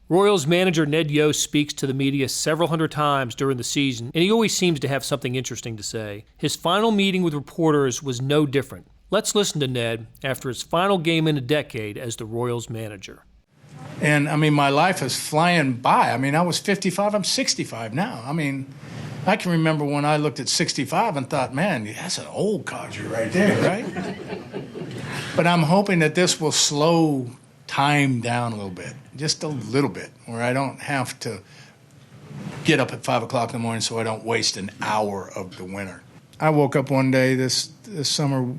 Royals manager Ned Yost speaks to the media several hundred times during the season, and he always seems to have something interesting to say. His final meeting with reporters was no different. Let's listen to Ned after his final game in a decade as the Royals manager. And, my life is flying by. I was 55. I'm 65 now. I can remember when I looked at 65 and thought, man, that's an old codger right there, right? But I'm hoping that this will slow time down a little bit, just a little bit, where I don't have to get up at 5 o'clock in the morning so I don't waste an hour of the winter. I woke up one day this summer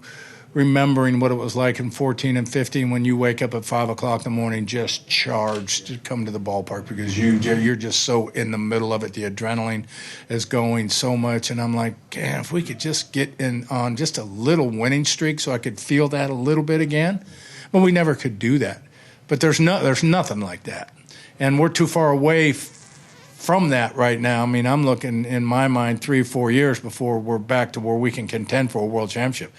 remembering what it was like in 14 and 15 when you wake up at 5 o'clock in the morning just charged to come to the ballpark because you're just so in the middle of it. The adrenaline is going so much, and I'm like, damn, if we could just get in on just a little winning streak so I could feel that a little bit again. But we never could do that. But there's nothing like that. And we're too far away from that right now. I'm looking, in my mind, 3 or 4 years before we're back to where we can contend for a world championship.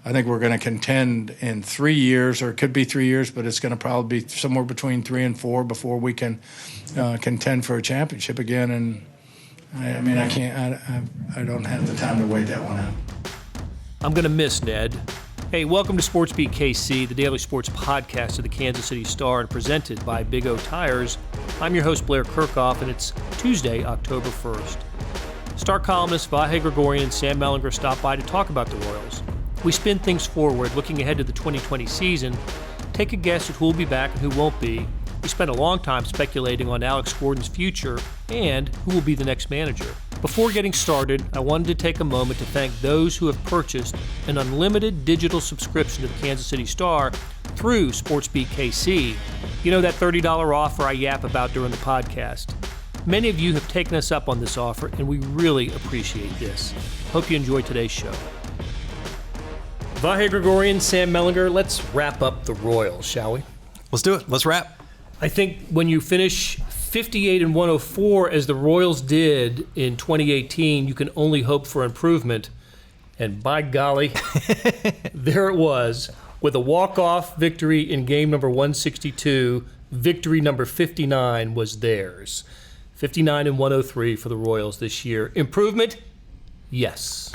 I think we're going to contend in 3 years, or it could be 3 years, but it's going to probably be somewhere between 3 and 4 before we can contend for a championship again. And I can't. I don't have the time to wait that one out. I'm going to miss Ned. Hey, welcome to SportsBeat KC, the daily sports podcast of the Kansas City Star and presented by Big O Tires. I'm your host, Blair Kerkhoff, and it's Tuesday, October 1st. Star columnists Vahe, Gregorian, and Sam Mellinger stopped by to talk about the Royals. We spin things forward, looking ahead to the 2020 season, take a guess at who will be back and who won't be. We spent a long time speculating on Alex Gordon's future and who will be the next manager. Before getting started, I wanted to take a moment to thank those who have purchased an unlimited digital subscription to the Kansas City Star through SportsBeat KC. You know, that $30 offer I yap about during the podcast. Many of you have taken us up on this offer, and we really appreciate this. Hope you enjoyed today's show. Vahe, Gregorian, Sam Mellinger, let's wrap up the Royals, shall we? Let's do it. Let's wrap. I think when you finish 58 and 104 as the Royals did in 2018, you can only hope for improvement. And by golly, there it was with a walk-off victory in game number 162. Victory number 59 was theirs. 59 and 103 for the Royals this year. Improvement? Yes.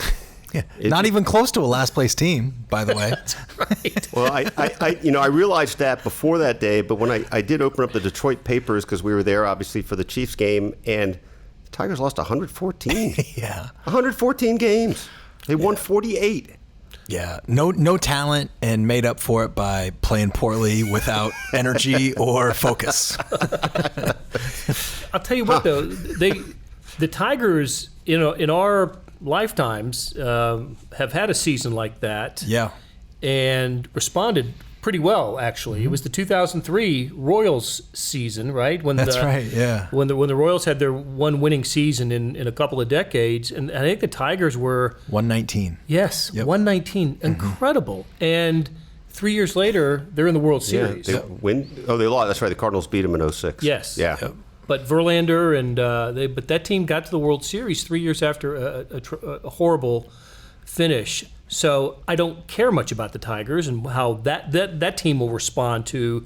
Yeah. Not even close to a last place team, by the way. That's right. Well, I realized that before that day, but when I did open up the Detroit papers, because we were there obviously for the Chiefs game, and the Tigers lost 114. Yeah. 114 games. They won 48. Yeah. No talent, and made up for it by playing poorly without energy or focus. I'll tell you what, though, the Tigers, in our lifetimes have had a season like that. Yeah. And responded pretty well, actually. Mm-hmm. It was the 2003 Royals season, right? That's right, yeah. When the Royals had their one winning season in a couple of decades, and I think the Tigers were 119. Yes, yep. 119. Mm-hmm. Incredible. And 3 years later, they're in the World Series. Yeah, they lost. That's right. The Cardinals beat them in 06. Yes. Yeah. Yep. But Verlander but that team got to the World Series 3 years after a horrible finish. So I don't care much about the Tigers and how that team will respond to,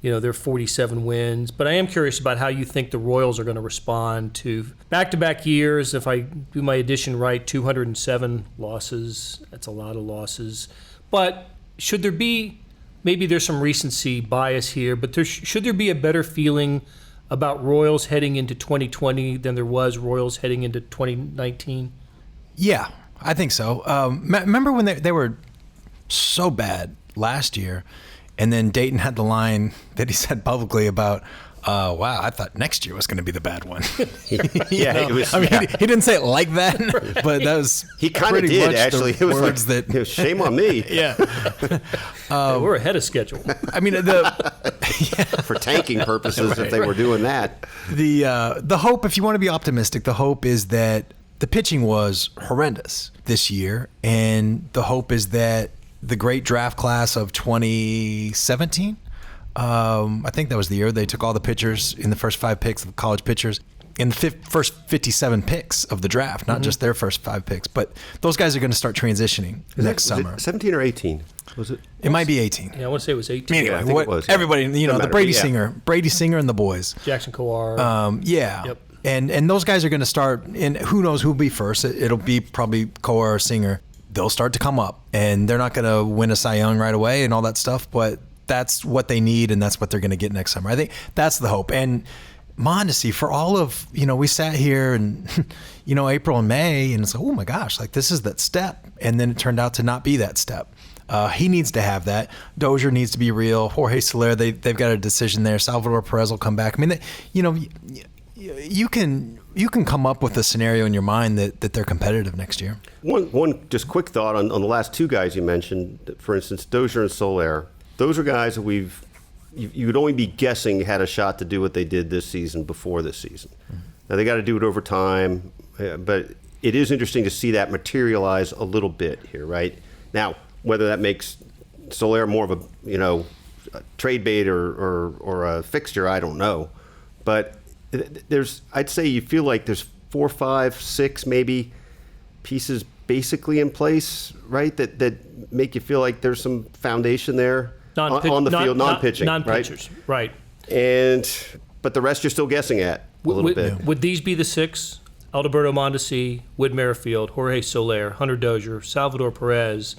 their 47 wins. But I am curious about how you think the Royals are going to respond to back-to-back years. If I do my addition right, 207 losses. That's a lot of losses. But should there be, maybe there's some recency bias here, but should there be a better feeling about Royals heading into 2020 than there was Royals heading into 2019? Yeah, I think so. Remember when they were so bad last year, and then Dayton had the line that he said publicly about, wow, I thought next year was going to be the bad one. Yeah, it was. He didn't say it like that, but that was he kind of did actually. It was like, that shame on me. Yeah, we're ahead of schedule. For tanking purposes, right, if they were doing that. The hope, if you want to be optimistic, the hope is that the pitching was horrendous this year, and the hope is that the great draft class of 2017. I think that was the year they took all the pitchers in the first 5 picks of college pitchers. in the first 57 picks of the draft, not just their first 5 picks. But those guys are going to start transitioning next summer. Was it 17 or 18? Was it? It might be 18. Yeah, I want to say it was 18. Anyway, I think it was, yeah. Everybody, the Brady Singer and the boys. Jackson Kowar. Yeah. Yep. And those guys are going to start, and who knows who'll be first. It'll be probably Kowar or Singer. They'll start to come up, and they're not going to win a Cy Young right away and all that stuff, but that's what they need, and that's what they're going to get next summer. I think that's the hope. And Mondesi, for all of, we sat here and, April and May, and it's like, oh my gosh, like this is that step. And then it turned out to not be that step. He needs to have that. Dozier needs to be real. Jorge Soler, they've got a decision there. Salvador Perez will come back. I mean, you can come up with a scenario in your mind that they're competitive next year. One just quick thought on the last 2 guys you mentioned, for instance, Dozier and Soler. Those are guys that you would only be guessing had a shot to do what they did this season before this season. Mm-hmm. Now they got to do it over time, but it is interesting to see that materialize a little bit here, right? Now, whether that makes Soler more of a trade bait or a fixture, I don't know. But I'd say you feel like there's 4, 5, 6 maybe pieces basically in place, right? That make you feel like there's some foundation there on the field, non-pitching, non-pitchers, right? But the rest you're still guessing at a little bit. Would these be the 6? Alberto Mondesi, Whit Merrifield, Jorge Soler, Hunter Dozier, Salvador Perez,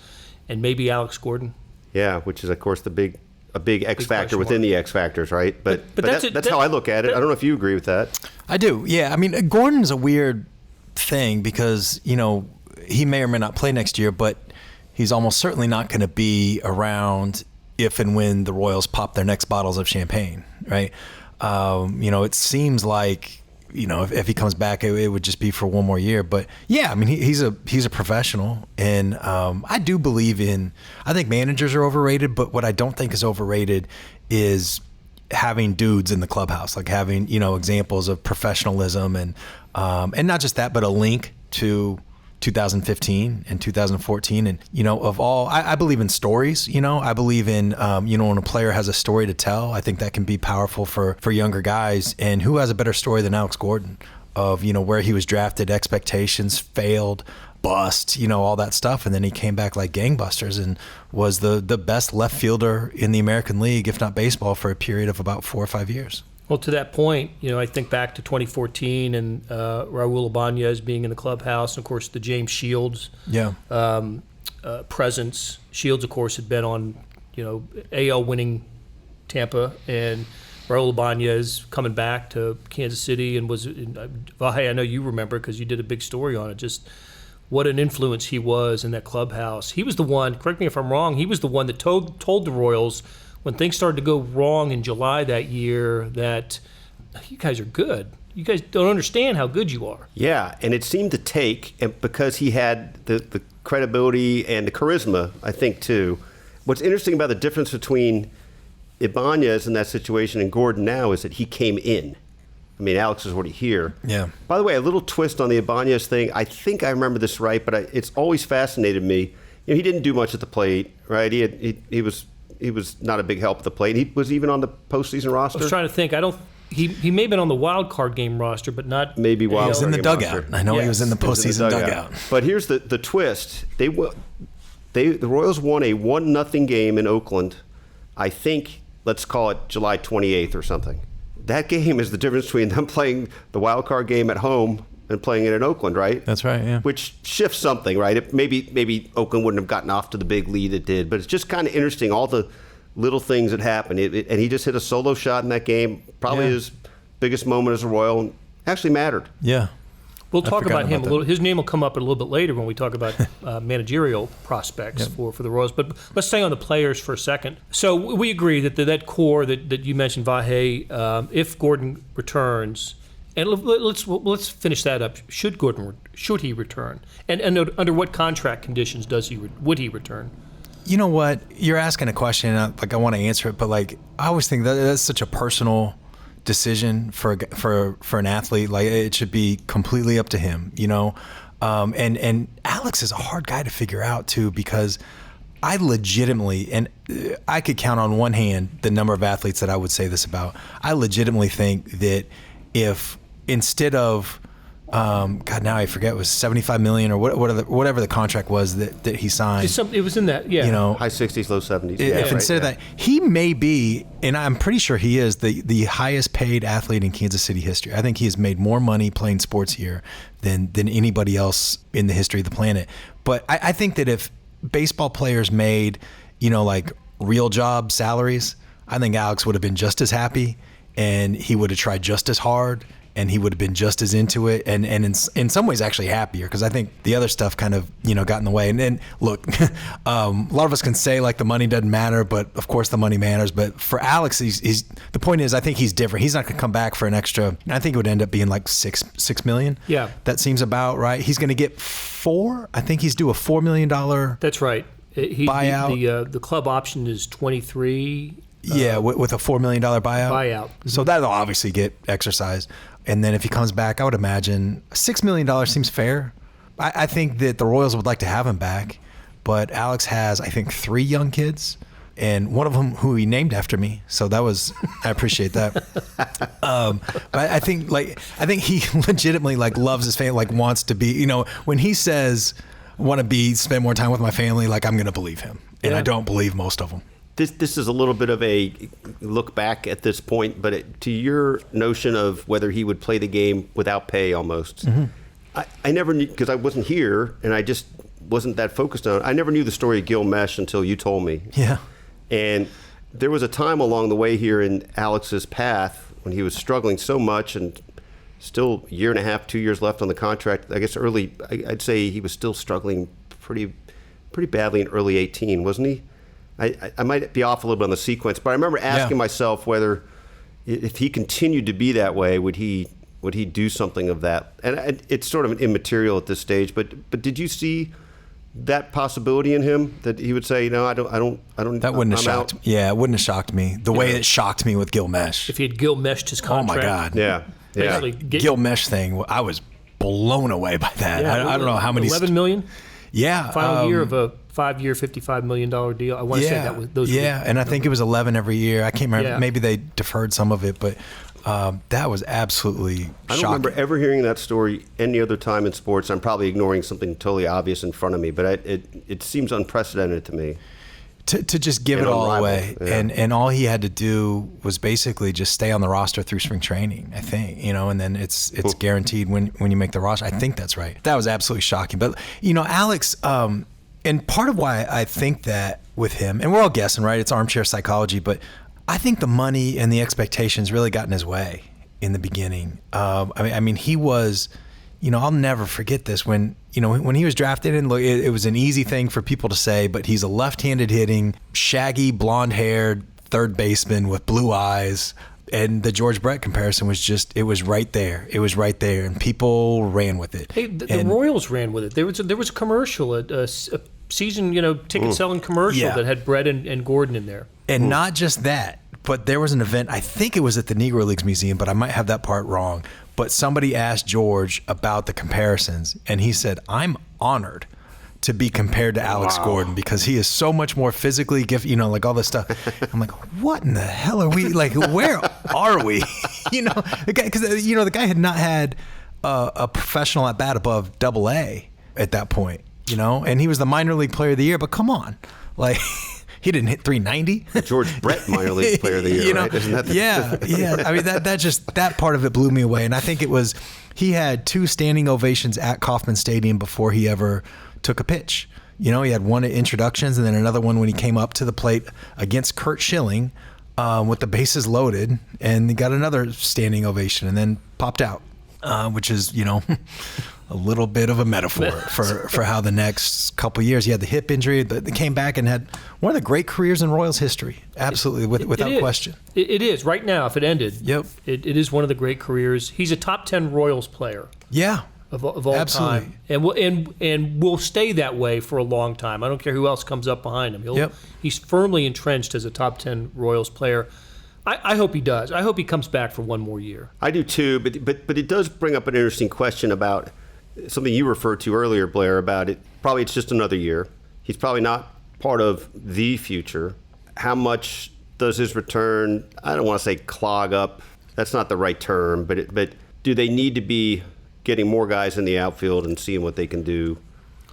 and maybe Alex Gordon? Yeah, which is of course a big X factor within the X factors, right? But that's how I look at it. I don't know if you agree with that. I do. Yeah, I mean, Gordon's a weird thing because he may or may not play next year, but he's almost certainly not going to be around if and when the Royals pop their next bottles of champagne, right? It seems like if he comes back, it would just be for one more year. But yeah, I mean, he's a professional, and I do believe I think managers are overrated, but what I don't think is overrated is having dudes in the clubhouse, like having examples of professionalism and not just that, but a link to 2015 and 2014, and of all, I believe in stories. I believe in when a player has a story to tell, I think that can be powerful for younger guys. And who has a better story than Alex Gordon of where he was drafted, expectations, failed, bust, all that stuff, and then he came back like gangbusters and was the best left fielder in the American League, if not baseball, for a period of about 4 or 5 years. Well, to that point, I think back to 2014 and Raul Ibanez being in the clubhouse, and of course the James Shields presence. Shields, of course, had been on AL winning Tampa, and Raul Ibanez coming back to Kansas City and was Vahe. I know you remember because you did a big story on it. Just what an influence he was in that clubhouse. He was the one. Correct me if I'm wrong. He was the one that told the Royals, when things started to go wrong in July that year, that you guys are good. You guys don't understand how good you are. Yeah, and it seemed to take, and because he had the credibility and the charisma, I think, too. What's interesting about the difference between Ibanez in that situation and Gordon now is that he came in. I mean, Alex is already here. Yeah. By the way, a little twist on the Ibanez thing. I think I remember this right, but it's always fascinated me. He didn't do much at the plate, right? He was not a big help at the plate. He was even on the postseason roster. I was trying to think. He may have been on the wild card game roster, but not maybe wild. He was in the dugout. Roster. I know he was in the postseason dugout. But here's the twist. The Royals won a 1-0 game in Oakland. I think, let's call it July 28th or something. That game is the difference between them playing the wild card game at home and playing it in Oakland, right? That's right, yeah. Which shifts something, right? Maybe Oakland wouldn't have gotten off to the big lead it did, but it's just kind of interesting, all the little things that happened. And he just hit a solo shot in that game, probably his biggest moment as a Royal, and actually mattered. Yeah. We'll talk about him a little. His name will come up a little bit later when we talk about managerial prospects for the Royals. But let's stay on the players for a second. So we agree that that core that you mentioned, Vahe, if Gordon returns, and let's finish that up. Should he return? And under what contract conditions would he return? You know what? You're asking a question, I want to answer it, but I always think that's such a personal decision for an athlete. It should be completely up to him, and Alex is a hard guy to figure out too, because I legitimately, and I could count on one hand the number of athletes that I would say this about. I legitimately think that if instead of God, now I forget, it was $75 million or whatever the contract was that he signed. It was in that, yeah. You know, high 60s, low 70s. If instead of that, he may be, and I'm pretty sure he is the highest paid athlete in Kansas City history. I think he has made more money playing sports here than anybody else in the history of the planet. But I think that if baseball players made, like real job salaries, I think Alex would have been just as happy, and he would have tried just as hard, and he would have been just as into it, and in some ways actually happier, because I think the other stuff kind of got in the way. And then look, a lot of us can say like the money doesn't matter, but of course the money matters. But for Alex, he's the point is, I think he's different. He's not going to come back for an extra. I think it would end up being like $6 million. Yeah, that seems about right. He's going to get $4. I think he's due a $4 million. That's right. Buyout. The club option is 23. Yeah, with a $4 million buyout. So that'll obviously get exercised. And then if he comes back, I would imagine $6 million seems fair. I think that the Royals would like to have him back, but Alex has, I think, 3 young kids, and one of them who he named after me. So that was, I appreciate that. But I think he legitimately loves his family, wants to be, when he says, want to spend more time with my family, I'm going to believe him. And I don't believe most of them. This is a little bit of a look back at this point, but to your notion of whether he would play the game without pay almost, I never knew, because I wasn't here and I just wasn't that focused on it. I never knew the story of Gil Mesh until you told me. Yeah. And there was a time along the way here in Alex's path when he was struggling so much, and still a year and a half, 2 years left on the contract. I guess I'd say he was still struggling pretty badly in early 18, wasn't he? I might be off a little bit on the sequence, but I remember asking myself whether, if he continued to be that way, would he do something of that? And it's sort of immaterial at this stage, but did you see that possibility in him, that he would say, I don't. That wouldn't have shocked me. Yeah, it wouldn't have shocked me the way it shocked me with Gil Mesh. If he had Gil Meshed his contract. Oh my God. Yeah. Gil Mesh thing, I was blown away by that. I don't know how many. $11 million. Yeah. Final year of a 5-year, $55 million deal. I want to say that was those. Yeah, and I think it was 11 every year. I can't remember. Yeah. Maybe they deferred some of it, but that was absolutely shocking. I don't remember ever hearing that story any other time in sports. I'm probably ignoring something totally obvious in front of me, but it seems unprecedented to me. To just give it all away. Yeah. And all he had to do was basically just stay on the roster through spring training, I think, and then it's guaranteed when you make the roster. I think that's right. That was absolutely shocking. But, Alex, and part of why I think that with him, and we're all guessing, right? It's armchair psychology, but I think the money and the expectations really got in his way in the beginning. I mean, he was, I'll never forget this when he was drafted, and look, it was an easy thing for people to say, but he's a left-handed hitting, shaggy, blonde-haired third baseman with blue eyes. And the George Brett comparison was it was right there. It was right there, and people ran with it. Hey, the Royals ran with it. There was a commercial, a season, ticket selling commercial that had Brett and Gordon in there. And not just that, but there was an event, I think it was at the Negro Leagues Museum, but I might have that part wrong. But somebody asked George about the comparisons, and he said, "I'm honored to be compared to Alex Gordon because he is so much more physically gifted, all this stuff." I'm like, what in the hell are we, where are we? The guy, because, the guy had not had a professional at bat above AA at that point, and he was the minor league player of the year, but come on, he didn't hit 390. George Brett, minor league player of the year, right? Isn't that yeah. I mean, that part of it blew me away. And I think he had 2 standing ovations at Kauffman Stadium before he ever took a pitch. He had one at introductions and then another one when he came up to the plate against Curt Schilling with the bases loaded, and he got another standing ovation and then popped out, which is, a little bit of a metaphor for how the next couple of years, he had the hip injury, but he came back and had one of the great careers in Royals history. Absolutely, without question. It is. Right now, if it ended, it is one of the great careers. He's a top 10 Royals player. Yeah. Of all absolutely. time. And will stay that way for a long time. I don't care who else comes up behind him. He's firmly entrenched as a top 10 Royals player. I hope he does. I hope he comes back for one more year. I do too, but it does bring up an interesting question about something you referred to earlier, Blair, about it. Probably it's just another year. He's probably not part of the future. How much does his return, I don't want to say clog up, that's not the right term, but do they need to be getting more guys in the outfield and seeing what they can do?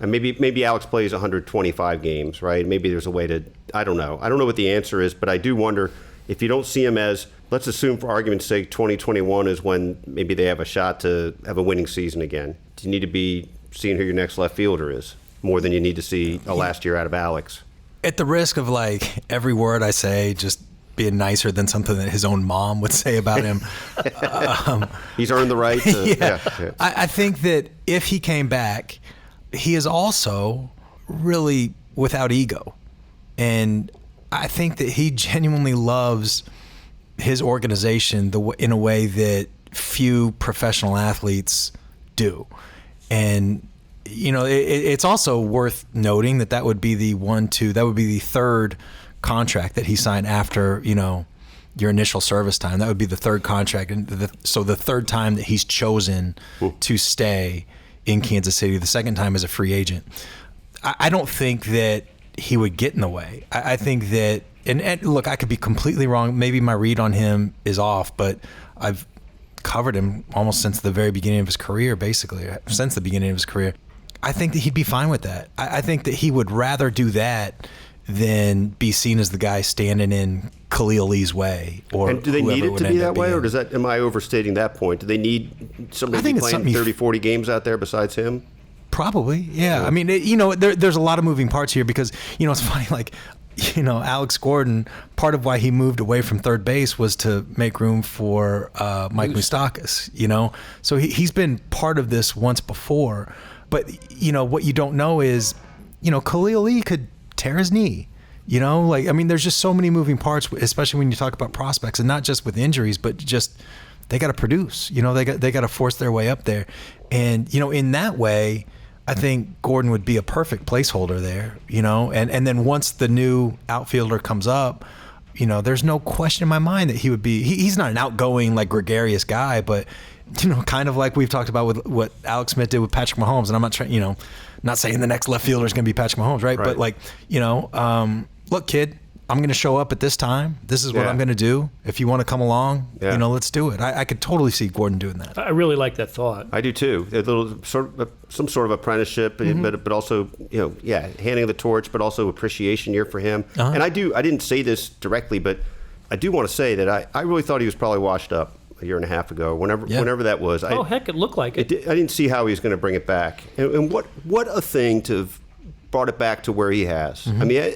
And maybe Alex plays 125 games, right? Maybe there's a way to, I don't know. I don't know what the answer is, but I do wonder if you don't see him as, let's assume for argument's sake, 2021 is when maybe they have a shot to have a winning season again. Do you need to be seeing who your next left fielder is more than you need to see a last year out of Alex? At the risk of like every word I say just being nicer than something that his own mom would say about him. He's earned the right to, yeah. I think that if he came back, he is also really without ego. And I think that he genuinely loves his organization in a way that few professional athletes do. And, you know, it's also worth noting that would be the third contract that he signed after, you know, your initial service time. That would be the third contract. And so the third time that he's chosen to stay in Kansas City, the second time as a free agent. I don't think that he would get in the way. I think that, and look, I could be completely wrong. Maybe my read on him is off, but I've covered him almost since the very beginning of his career, basically, since the beginning of his career. I think that he'd be fine with that. I think that he would rather do that than be seen as the guy standing in Khalil Lee's way. And do they need it to be that way, or am I overstating that point? Do they need somebody to be playing 30, 40 games out there besides him? Probably, yeah. I mean, there's a lot of moving parts here because, you know, it's funny, like, you know, Alex Gordon, part of why he moved away from third base was to make room for Mike Moustakas, you know? So he's been part of this once before. But, you know, what you don't know is, you know, Khalil Lee could tear his knee, you know? Like, I mean, there's just so many moving parts, especially when you talk about prospects, and not just with injuries, but just they got to produce, you know? They got to force their way up there. And, you know, in that way, I think Gordon would be a perfect placeholder there, you know? And then once the new outfielder comes up, you know, there's no question in my mind that he would be, he's not an outgoing, like, gregarious guy, but, you know, kind of like we've talked about with what Alex Smith did with Patrick Mahomes. And I'm not trying, you know, not saying the next left fielder is going to be Patrick Mahomes, right? But, like, you know, look, kid, I'm going to show up at this time. This is what I'm going to do. If you want to come along, you know, let's do it. I could totally see Gordon doing that. I really like that thought. I do too. A little some sort of apprenticeship, but also, you know, handing the torch, but also appreciation year for him. And I didn't say this directly, but I do want to say that I really thought he was probably washed up a year and a half ago, whenever that was. Heck, it looked like it. I didn't see how he was going to bring it back. And what a thing to have brought it back to where he has. I mean,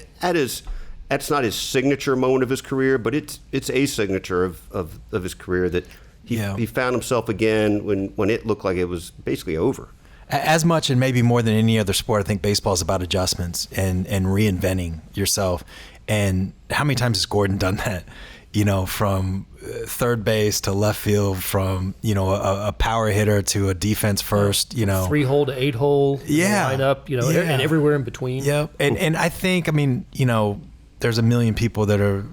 that's not his signature moment of his career, but it's a signature of his career that he found himself again when it looked like it was basically over. As much and maybe more than any other sport, I think baseball is about adjustments and reinventing yourself. And how many times has Gordon done that? You know, from third base to left field, from, you know, a power hitter to a defense first, you know. 3-hole to 8-hole lineup, you know, and everywhere in between. Yep. And I think, I mean, you know, there's a million people that are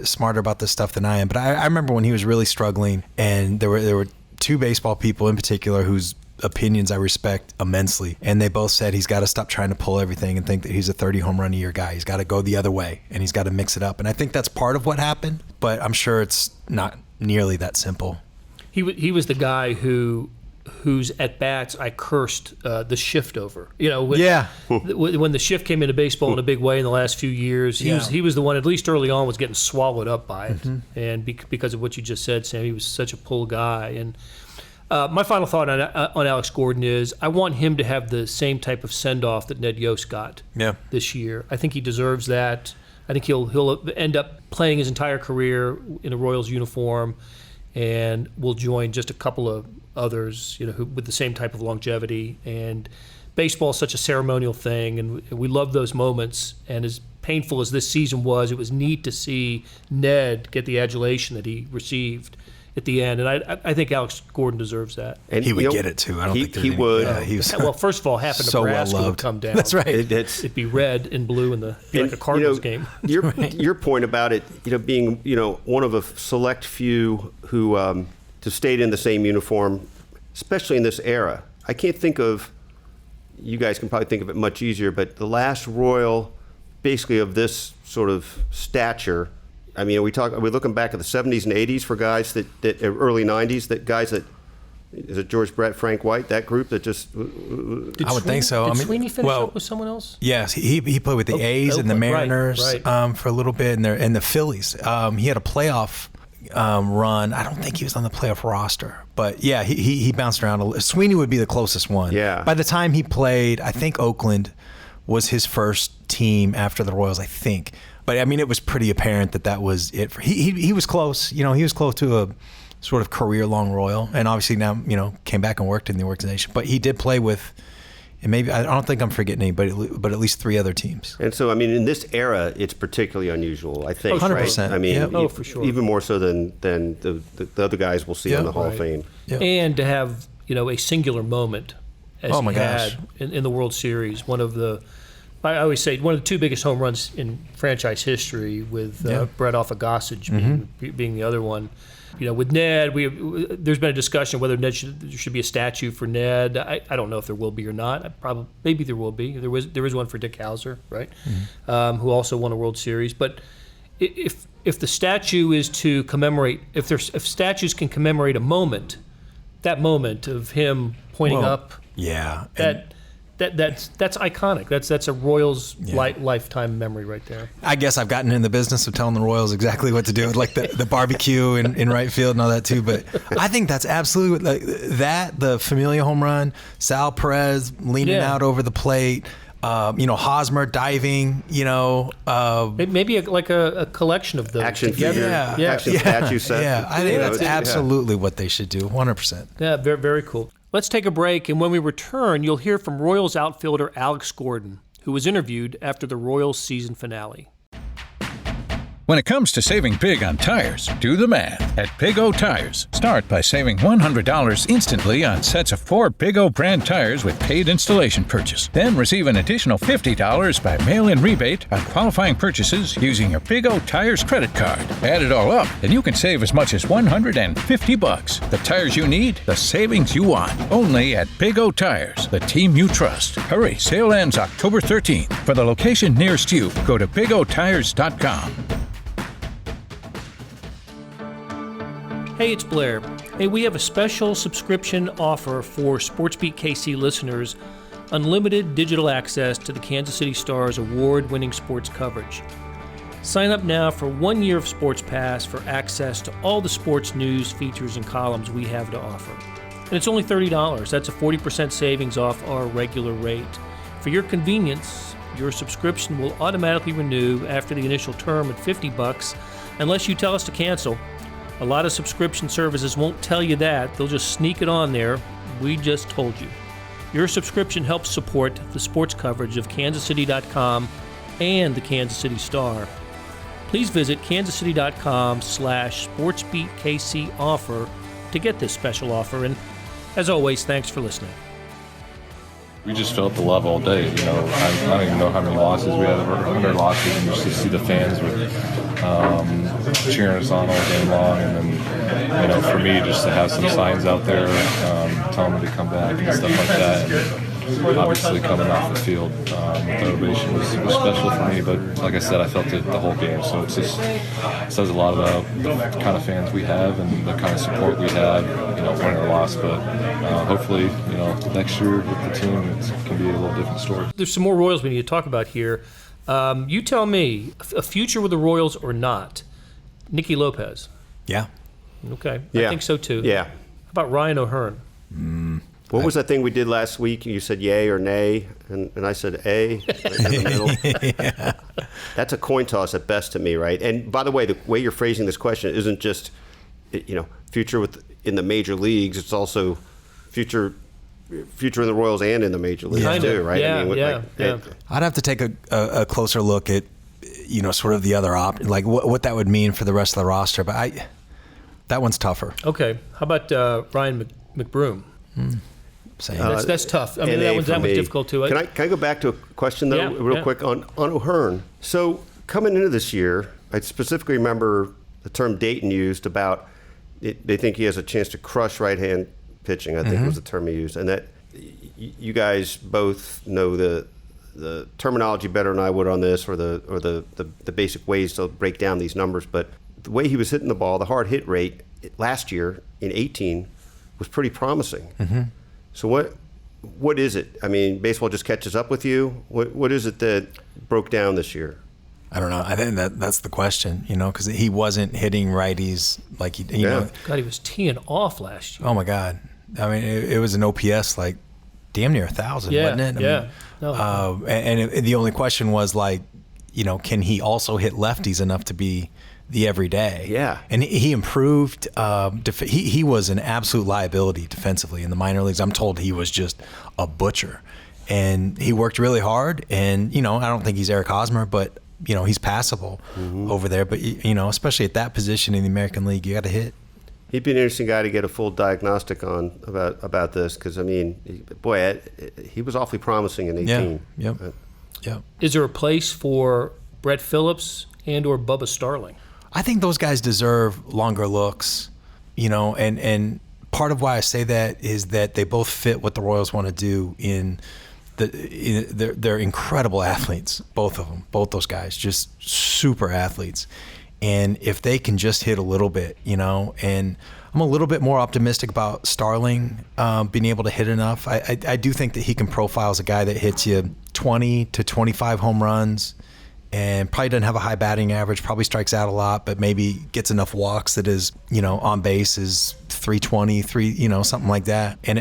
smarter about this stuff than I am. But I remember when he was really struggling, and there were two baseball people in particular whose opinions I respect immensely. And they both said he's got to stop trying to pull everything and think that he's a 30 home run a year guy. He's got to go the other way, and he's got to mix it up. And I think that's part of what happened, but I'm sure it's not nearly that simple. He was the guy whose at bats I cursed the shift over. You know, when the shift came into baseball in a big way in the last few years, he was the one, at least early on, was getting swallowed up by it. And because of what you just said, Sam, he was such a pull guy. And my final thought on Alex Gordon is I want him to have the same type of send-off that Ned Yost got this year. I think he deserves that. I think he'll end up playing his entire career in a Royals uniform, and will join just a couple of others, you know, who with the same type of longevity. And baseball is such a ceremonial thing, and we love those moments. And as painful as this season was, it was neat to see Ned get the adulation that he received at the end, and I think Alex Gordon deserves that. And he would get it too. I don't think he would. Well, first of all, half of so Nebraska would come down. That's right. It'd be red and blue like a Cardinals game. Your point about it, you know, being, you know, one of a select few who to stayed in the same uniform, especially in this era. I can't think of. You guys can probably think of it much easier, but the last Royal, basically of this sort of stature. I mean, are we looking back at the 70s and 80s for guys that early 90s, that guys that Is it George Brett, Frank White, that group that just? I would think so. Did Sweeney finish up with someone else? Yes, he played with the A's and the Mariners right. For a little bit, and the Phillies. He had a playoff run. I don't think he was on the playoff roster, but yeah, he bounced around a little. Sweeney would be the closest one. Yeah. By the time he played, I think Oakland was his first team after the Royals, I think. But I mean, it was pretty apparent that was it. He was close. He was close to a sort of career-long Royal, and obviously now came back and worked in the organization. But he did play with, and maybe I don't think I'm forgetting anybody, but at least 3 other teams. And so, I mean, in this era, it's particularly unusual, I think. 100%. Right? I mean, for sure. Even more so than the other guys we'll see in the Hall of Fame. Yeah. And to have a singular moment as Oh my he gosh. had in the World Series, I always say one of the 2 biggest home runs in franchise history, with Brett off of Gossage being the other one. With Ned, there's been a discussion whether there should be a statue for Ned. I don't know if there will be or not. Maybe there will be. There is one for Dick Hauser, right? Who also won a World Series. But if the statue is to commemorate, if statues can commemorate a moment, that moment of him pointing up, that's iconic. That's a Royals lifetime memory right there. I guess I've gotten in the business of telling the Royals exactly what to do, like the barbecue in right field and all that too. But I think that's absolutely the Familia home run, Sal Perez leaning out over the plate, Hosmer diving, maybe like a collection of those Action together. figure, action statue set. Yeah, I think that's absolutely what they should do, 100%. Yeah, very, very cool. Let's take a break, and when we return, you'll hear from Royals outfielder Alex Gordon, who was interviewed after the Royals season finale. When it comes to saving big on tires, do the math at Big O Tires. Start by saving $100 instantly on sets of 4 Big O brand tires with paid installation purchase. Then receive an additional $50 by mail-in rebate on qualifying purchases using your Big O Tires credit card. Add it all up, and you can save as much as $150. The tires you need, the savings you want. Only at Big O Tires, the team you trust. Hurry, sale ends October 13th. For the location nearest you, go to bigotires.com. Hey, it's Blair. Hey, we have a special subscription offer for SportsBeat KC listeners, unlimited digital access to the Kansas City Star's award-winning sports coverage. Sign up now for 1 year of Sports Pass for access to all the sports news, features, and columns we have to offer. And it's only $30. That's a 40% savings off our regular rate. For your convenience, your subscription will automatically renew after the initial term at $50 unless you tell us to cancel. A lot of subscription services won't tell you that. They'll just sneak it on there. We just told you. Your subscription helps support the sports coverage of kansascity.com and the Kansas City Star. Please visit kansascity.com/SportsBeatKC offer to get this special offer. And as always, thanks for listening. We just felt the love all day. I don't even know how many losses we had, over 100 losses, and just to see the fans with cheering us on all game long. And then, for me, just to have some signs out there telling me to come back and stuff like that. And obviously, coming off the field with the ovation was special for me. But like I said, I felt it the whole game. So it says a lot about the kind of fans we have and the kind of support we have, win or loss. But hopefully, next year with the team, it can be a little different story. There's some more Royals we need to talk about here. You tell me, a future with the Royals or not? Nicky Lopez. Yeah. Okay. Yeah. I think so too. Yeah. How about Ryan O'Hearn? What was that thing we did last week? You said yay or nay, and I said A in the middle. Yeah. That's a coin toss at best to me, right? And by the way you're phrasing this question isn't just, future in the major leagues. It's also future in the Royals and in the major leagues too, right? Yeah, I'd have to take a closer look at, sort of the other like what that would mean for the rest of the roster. But that one's tougher. Okay. How about Ryan McBroom? Same. That's tough. I mean, that one's difficult too. Can I go back to a question though, real quick on O'Hearn? So coming into this year, I specifically remember the term Dayton used about they think he has a chance to crush right-hand pitching. I think was the term he used, and that you guys both know the terminology better than I would on this, or the basic ways to break down these numbers. But the way he was hitting the ball, the hard hit rate last year in 18 was pretty promising. Mm-hmm. So what is it? I mean, baseball just catches up with you. What is it that broke down this year? I don't know. I think that's the question, because he wasn't hitting righties like he know. God, he was teeing off last year. Oh my God! I mean, it was an OPS like damn near 1,000, wasn't it? And the only question was like, can he also hit lefties enough to be the everyday? Yeah. And he improved. He was an absolute liability defensively in the minor leagues. I'm told he was just a butcher, and he worked really hard. And I don't think he's Eric Hosmer, but he's passable over there. But especially at that position in the American League, you got to hit. He'd be an interesting guy to get a full diagnostic on about this, because I mean, boy, he was awfully promising in 18. Yeah. Yep. Is there a place for Brett Phillips and/or Bubba Starling? I think those guys deserve longer looks, and part of why I say that is that they both fit what the Royals want to do they're incredible athletes, both of them, both those guys, just super athletes. And if they can just hit a little bit, and I'm a little bit more optimistic about Starling being able to hit enough. I do think that he can profile as a guy that hits you 20 to 25 home runs and probably doesn't have a high batting average, probably strikes out a lot, but maybe gets enough walks that his, on base is 320, something like that. And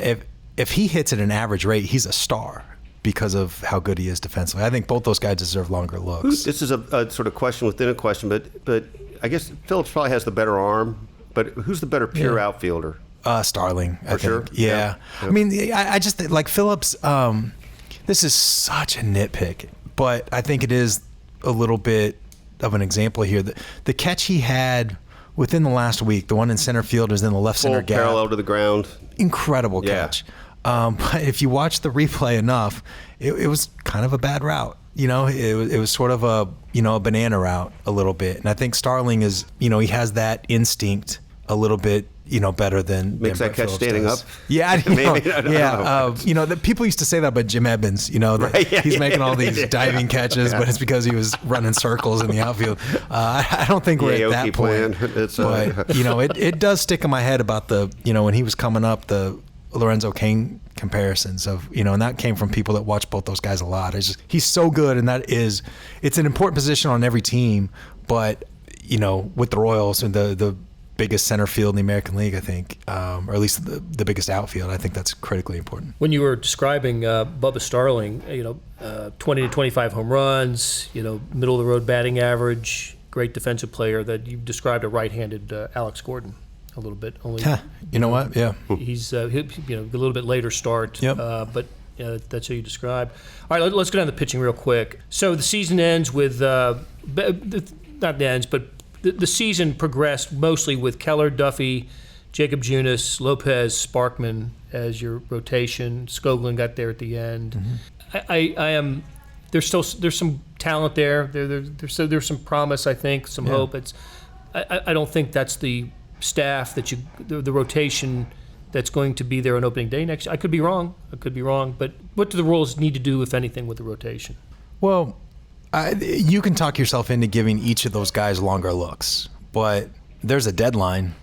if he hits at an average rate, he's a star because of how good he is defensively. I think both those guys deserve longer looks. This is a sort of question within a question, but I guess Phillips probably has the better arm, but who's the better pure outfielder? Starling, I think. Sure? Yeah. I mean, I just think, like Phillips, this is such a nitpick, but I think it is a little bit of an example here. The catch he had within the last week, the one in center field is in the left center gap. Parallel to the ground. Incredible catch. But if you watch the replay enough, it was kind of a bad route. It was sort of a banana route a little bit. And I think Starling is, he has that instinct a little bit, better than makes that catch standing does. up. Yeah, maybe. I don't know. The people used to say that about Jim Evans. That he's making all these diving catches, but it's because he was running circles in the outfield. I don't think we're at that point. But it does stick in my head about when he was coming up, the Lorenzo Cain comparisons of, and that came from people that watch both those guys a lot. He's so good, and it's an important position on every team, but with the Royals and the biggest center field in the American League, I think, or at least the biggest outfield, I think that's critically important. When you were describing Bubba Starling, 20 to 25 home runs, middle of the road batting average, great defensive player, that you described a right-handed Alex Gordon a little bit. Only, you know what? Yeah, he's a little bit later start. Yep. But that's how you describe. All right, let's go down to the pitching real quick. So the season ends with not ends, but the season progressed mostly with Keller, Duffy, Jacob Junis, Lopez, Sparkman as your rotation. Skoglund got there at the end. Mm-hmm. There's some talent there. There's some promise, I think, some hope. I don't think that's the staff the rotation that's going to be there on opening day next year. I could be wrong, but what do the Royals need to do, if anything, with the rotation? Well, you can talk yourself into giving each of those guys longer looks, but there's a deadline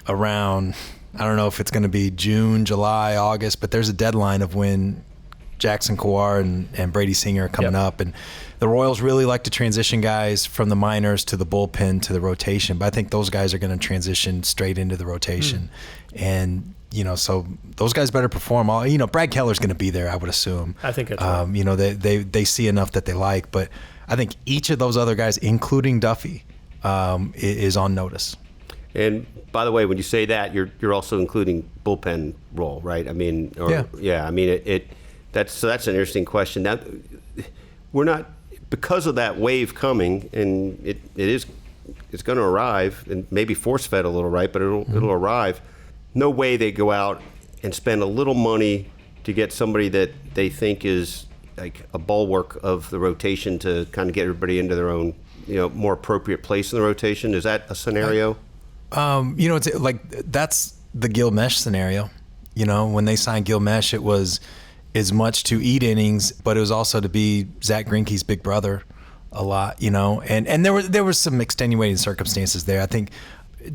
around, I don't know if it's going to be June, July, August, but there's a deadline of when Jackson Kowar and Brady Singer are coming up, and the Royals really like to transition guys from the minors to the bullpen to the rotation, but I think those guys are going to transition straight into the rotation. And so those guys better perform. Brad Keller's going to be there, I would assume. I think that's right. They see enough that they like, but I think each of those other guys, including Duffy, is on notice. And by the way, when you say that, you're also including bullpen role, right? I mean, that's an interesting question. Now, we're not, because of that wave coming, and it's going to arrive, and maybe force fed a little, right? But it'll arrive. No way they go out and spend a little money to get somebody that they think is like a bulwark of the rotation to kind of get everybody into their own, more appropriate place in the rotation. Is that a scenario? It's like that's the Gil Mesh scenario. When they signed Gil Mesh, it was as much to eat innings, but it was also to be Zach Greinke's big brother a lot, and there was some extenuating circumstances there. I think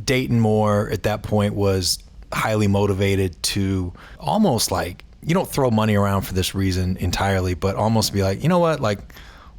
Dayton Moore at that point was highly motivated to almost like, you don't throw money around for this reason entirely, but almost be like, you know what, like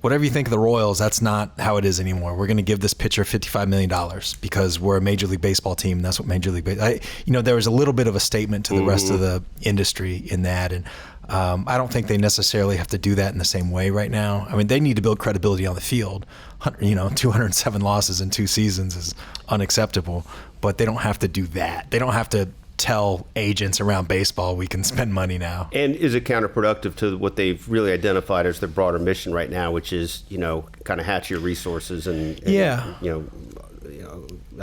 whatever you think of the Royals, that's not how it is anymore. We're going to give this pitcher $55 million because we're a Major League Baseball team. And that's what Major League Baseball, there was a little bit of a statement to the rest of the industry in that. And I don't think they necessarily have to do that in the same way right now. I mean, they need to build credibility on the field. 207 losses in 2 seasons is unacceptable, but they don't have to do that. They don't have to tell agents around baseball we can spend money now. And is it counterproductive to what they've really identified as their broader mission right now, which is, kind of hatch your resources and I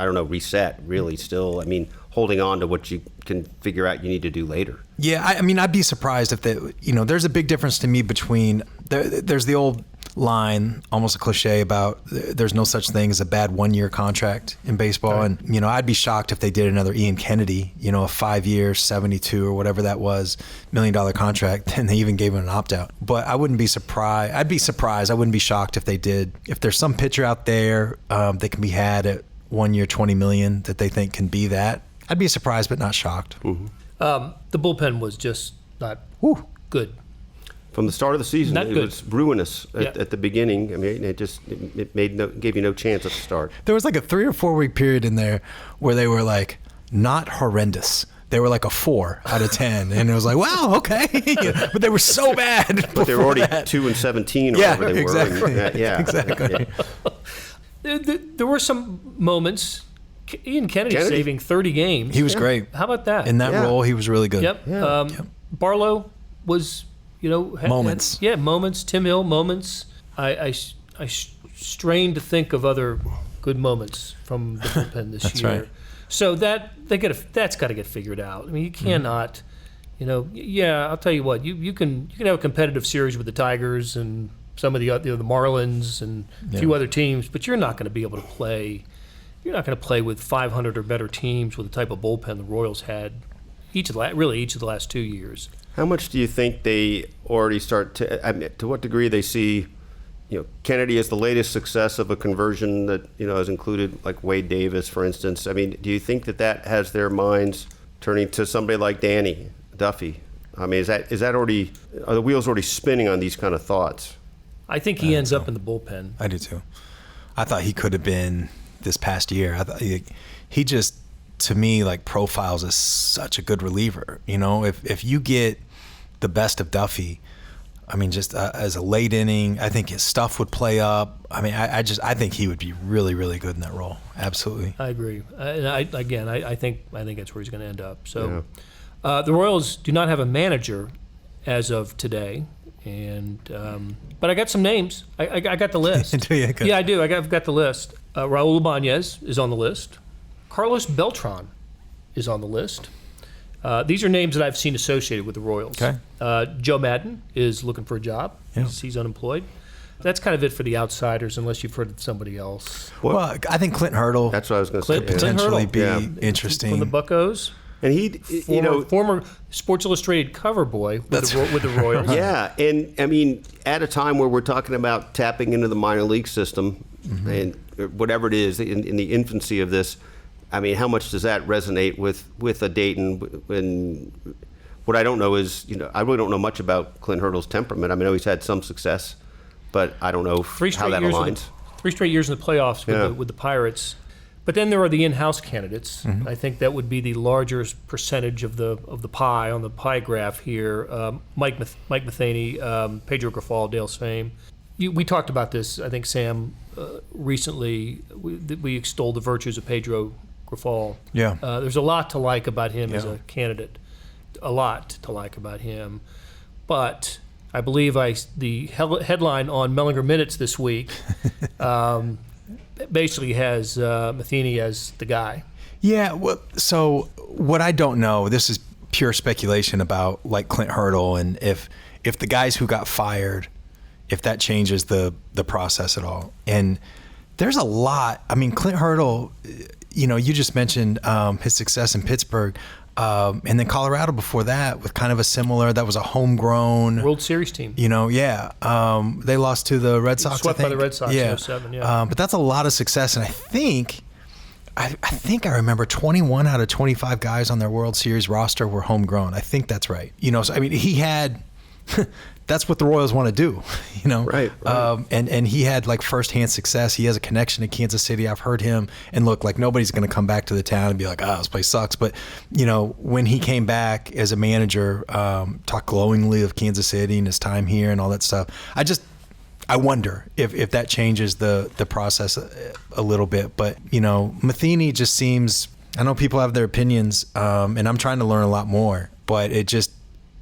don't know, reset really still. I mean, holding on to what you can figure out you need to do later. Yeah, I mean, I'd be surprised if there's a big difference to me between, there's the old line, almost a cliche about there's no such thing as a bad 1-year contract in baseball. Right. And, I'd be shocked if they did another Ian Kennedy, a 5-year, 72 or whatever that was, $1 million contract, and they even gave him an opt-out. But I wouldn't be surprised. I'd be surprised. I wouldn't be shocked if they did. If there's some pitcher out there that can be had at 1 year, $20 million that they think can be that, I'd be surprised but not shocked. Mm-hmm. The bullpen was just not good. From the start of the season, Not it good. was ruinous at the beginning. I mean, it gave you no chance at the start. There was like a 3 or 4 week period in there where they were like not horrendous. They were like a 4 out of 10, and it was like, wow, okay. But they were so bad. But they were already 2-17 or whatever they exactly. were. Exactly. There were some moments. Ian Kennedy saving 30 games. He was great. How about that? In that role, he was really good. Yep. Yeah. Barlow was, moments. Moments. Tim Hill, moments. I strain to think of other good moments from the bullpen this year. Right. So that's got to get figured out. I mean, you cannot, I'll tell you what, you can have a competitive series with the Tigers and some of the the Marlins and a few other teams, but you're not going to be able to play. You're not going to play with 500 or better teams with the type of bullpen the Royals had each of the last 2 years. How much do you think they already start to what degree they see, Kennedy as the latest success of a conversion that, has included like Wade Davis, for instance? I mean, do you think that has their minds turning to somebody like Danny Duffy? I mean, is that already, are the wheels already spinning on these kind of thoughts? I think he ends up in the bullpen. I do too. I thought he could have been this past year. I thought he just, to me, like profiles as such a good reliever. If you get the best of Duffy, I mean, just as a late inning, I think his stuff would play up. I mean, I think he would be really, really good in that role. Absolutely. I agree. And I think that's where he's going to end up. So, the Royals do not have a manager as of today, and but I got some names. I got the list. Do you? Yeah, I do. I've got the list. Raul Ibanez is on the list. Carlos Beltran is on the list. These are names that I've seen associated with the Royals. Okay. Joe Madden is looking for a job. Yeah. He's unemployed. That's kind of it for the outsiders, unless you've heard of somebody else. Well, I think Clint Hurdle. That's what I was going to say. Could potentially be Hurdle. interesting From the Buccos. And former Sports Illustrated cover boy with the Royals. Yeah, and I mean, at a time where we're talking about tapping into the minor league system, and whatever it is in the infancy of this, I mean, how much does that resonate with a Dayton? And what I don't know is, I really don't know much about Clint Hurdle's temperament. I mean, I know he's had some success, but I don't know how that aligns. 3 straight years in the playoffs with the Pirates. But then there are the in-house candidates. I think that would be the largest percentage of the pie on the pie graph here. Mike Matheny, Pedro Grifol, Dale's fame. We talked about this, I think, Sam, recently. We extolled the virtues of Pedro Grifol. Yeah. There's a lot to like about him as a candidate. A lot to like about him. But I believe the headline on Mellinger Minutes this week basically has Matheny as the guy. Yeah, well, so what I don't know, this is pure speculation about like Clint Hurdle, and if the guys who got fired, if that changes the process at all. And there's a lot. I mean, Clint Hurdle, you just mentioned his success in Pittsburgh, and then Colorado before that with kind of a similar, that was a homegrown World Series team. They lost to the Red Sox. Swept I think. by the Red Sox in 07, but that's a lot of success, and I think I think I remember 21 out of 25 guys on their World Series roster were homegrown. I think that's right. So, I mean, he had, that's what the Royals want to do, Right. And he had like firsthand success. He has a connection to Kansas City. I've heard him, and look, like nobody's going to come back to the town and be like, this place sucks. But, when he came back as a manager, talked glowingly of Kansas City and his time here and all that stuff. I wonder if that changes the process a little bit. But, Matheny just seems, I know people have their opinions, and I'm trying to learn a lot more, but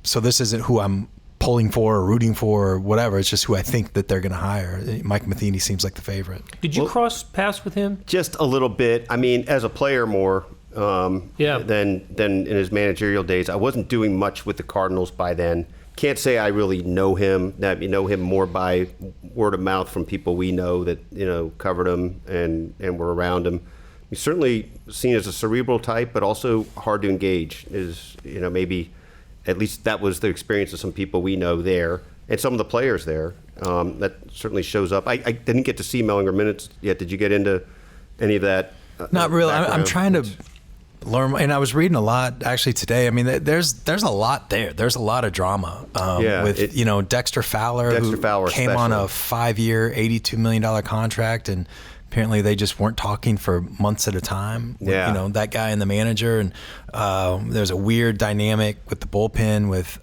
so this isn't who I'm pulling for or rooting for or whatever. It's just who I think that they're going to hire. Mike Matheny seems like the favorite. Did you cross paths with him? Just a little bit. I mean, as a player more than in his managerial days. I wasn't doing much with the Cardinals by then. Can't say I really know him. That know him more by word of mouth from people we know that covered him and were around him. He's certainly seen as a cerebral type, but also hard to engage. Is maybe at least that was the experience of some people we know there and some of the players there. That certainly shows up. I didn't get to see Mellinger minutes yet. Did you get into any of that? Not really. I'm trying to learn, and I was reading a lot actually today. I mean, there's a lot there. There's a lot of drama with Dexter Fowler, who came on a 5-year, $82 million contract, and apparently they just weren't talking for months at a time. Yeah. That guy and the manager, and there's a weird dynamic with the bullpen with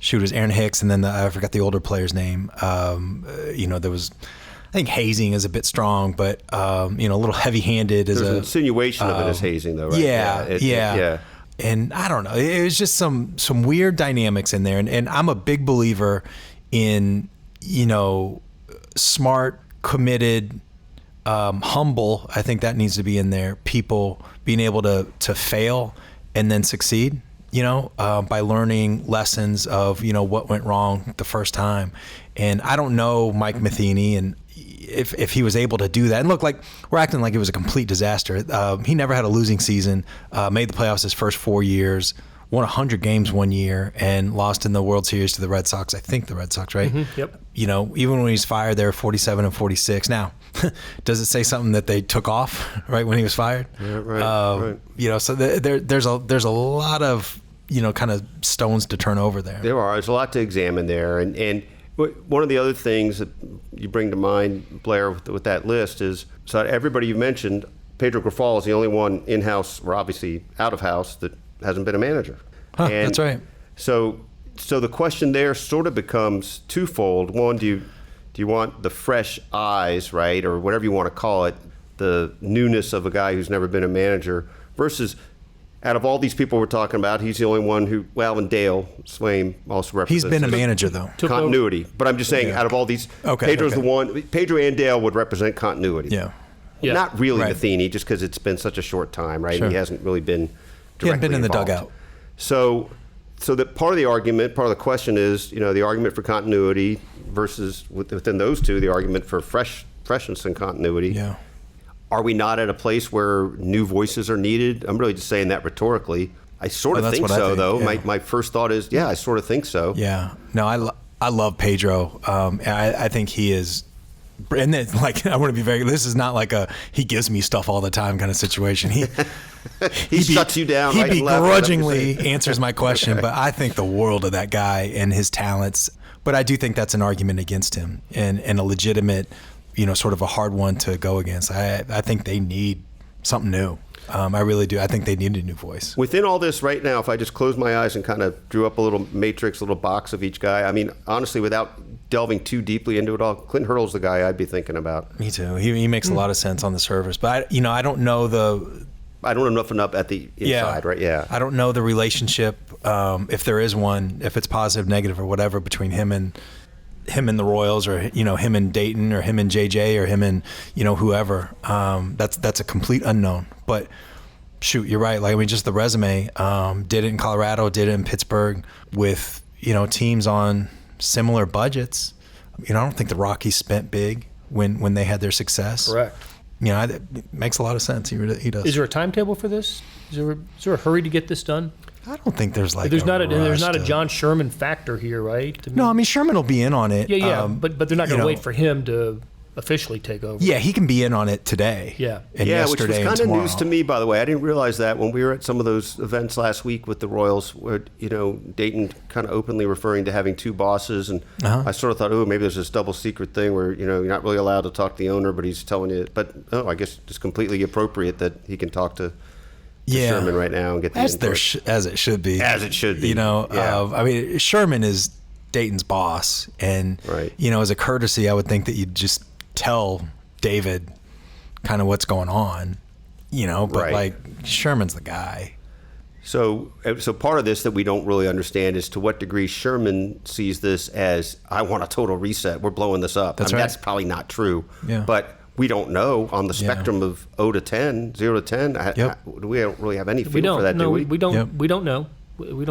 it was Aaron Hicks, and then I forgot the older player's name. There was, I think hazing is a bit strong, but a little heavy-handed. There's an insinuation of it as hazing, though, right? Yeah. And I don't know. It was just some weird dynamics in there, and I'm a big believer in smart, committed, humble. I think that needs to be in there. People being able to fail and then succeed. By learning lessons of what went wrong the first time. And I don't know Mike Matheny, and if he was able to do that. And look, like we're acting like it was a complete disaster. He never had a losing season. Made the playoffs his first 4 years. Won 100 games one year and lost in the World Series to the Red Sox. I think the Red Sox, right? Mm-hmm. Yep. Even when he's fired, they were 47-46. Now, does it say something that they took off right when he was fired? Yeah, right. So there's a lot of kind of stones to turn over there. There's a lot to examine there, and one of the other things that you bring to mind, Blair, with that list is so everybody you mentioned, Pedro Grifol is the only one in-house, or obviously out-of-house, that hasn't been a manager. That's right. So the question there sort of becomes twofold. One, do you want the fresh eyes, right, or whatever you want to call it, the newness of a guy who's never been a manager, versus out of all these people we're talking about, he's the only one who, and Dale Swaim also represents. He's been a manager, though. Continuity. But I'm just saying, out of all these, Pedro's the one. Pedro and Dale would represent continuity. Yeah. Not really Matheny, just because it's been such a short time, right? Sure. He hasn't really been directly He hadn't been in involved. the dugout. So that part of the argument, part of the question is, the argument for continuity versus within those two, the argument for freshness and continuity. Yeah. Are we not at a place where new voices are needed? I'm really just saying that rhetorically. I sort of think so, though. Yeah. My first thought is, I sort of think so. Yeah. No, I love Pedro. I think he is. And then, I want to be very. This is not like he gives me stuff all the time kind of situation. He shuts you down. He right begrudgingly answers my question, but I think the world of that guy and his talents. But I do think that's an argument against him and a legitimate, sort of a hard one to go against. I think they need something new. I really do. I think they need a new voice. Within all this right now, if I just close my eyes and kind of drew up a little matrix, a little box of each guy, I mean, honestly, without delving too deeply into it all, Clint Hurdle's the guy I'd be thinking about. Me too. He makes a lot of sense on the surface, but I don't know I don't know enough at the inside, right? Yeah. I don't know the relationship, if there is one, if it's positive, negative, or whatever, between him and the Royals, or him and Dayton, or him and JJ, or him and whoever. That's a complete unknown. But shoot, you're right. Just the resume. Did it in Colorado, did it in Pittsburgh, with teams on similar budgets. I don't think the Rockies spent big when they had their success. Correct. It makes a lot of sense. He does. Is there a timetable for this? Is there a hurry to get this done? I don't think there's there's not a John Sherman factor here, right? No, Sherman will be in on it. Yeah, but they're not going to wait for him to officially take over. Yeah, he can be in on it today. Yeah. And Yeah, which was yesterday and kind of tomorrow. news to me, by the way. I didn't realize that when we were at some of those events last week with the Royals, where Dayton kind of openly referring to having two bosses, and I sort of thought, oh, maybe there's this double secret thing where you're not really allowed to talk to the owner, but he's telling you. But I guess it's completely appropriate that he can talk to Sherman right now and get the input. As it should be. As it should be. I mean, Sherman is Dayton's boss, and as a courtesy, I would think that you'd just tell David kind of what's going on, but like Sherman's the guy. So part of this that we don't really understand is to what degree Sherman sees this as, I want a total reset. We're blowing this up. That's probably not true. Yeah. But we don't know on the spectrum of 0 to 10, 0 to 10. We don't really have any feel for that, do we? We don't know. We don't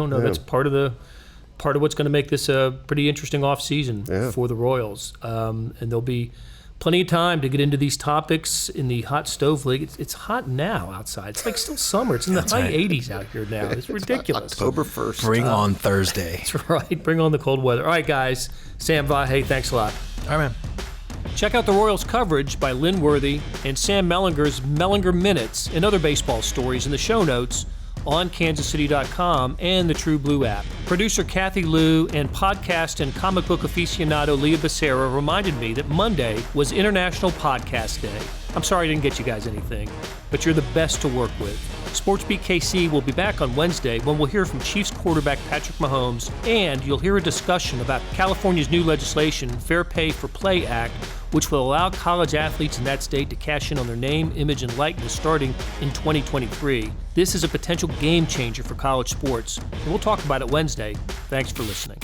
know. Yeah. That's part of what's going to make this a pretty interesting off season for the Royals. And there'll be plenty of time to get into these topics in the hot stove league. It's hot now outside. It's like still summer. It's in the high 80s out here now. It's ridiculous. October 1st. Bring on Thursday. That's right. Bring on the cold weather. All right, guys. Sam Vahe, thanks a lot. All right, man. Check out the Royals coverage by Lynn Worthy and Sam Mellinger's Mellinger Minutes and other baseball stories in the show notes on kansascity.com and the True Blue app. Producer Kathy Liu and podcast and comic book aficionado Leah Becerra reminded me that Monday was International Podcast Day. I'm sorry I didn't get you guys anything, but you're the best to work with. SportsBeat KC will be back on Wednesday when we'll hear from Chiefs quarterback Patrick Mahomes, and you'll hear a discussion about California's new legislation, Fair Pay for Play Act, which will allow college athletes in that state to cash in on their name, image, and likeness starting in 2023. This is a potential game changer for college sports, and we'll talk about it Wednesday. Thanks for listening.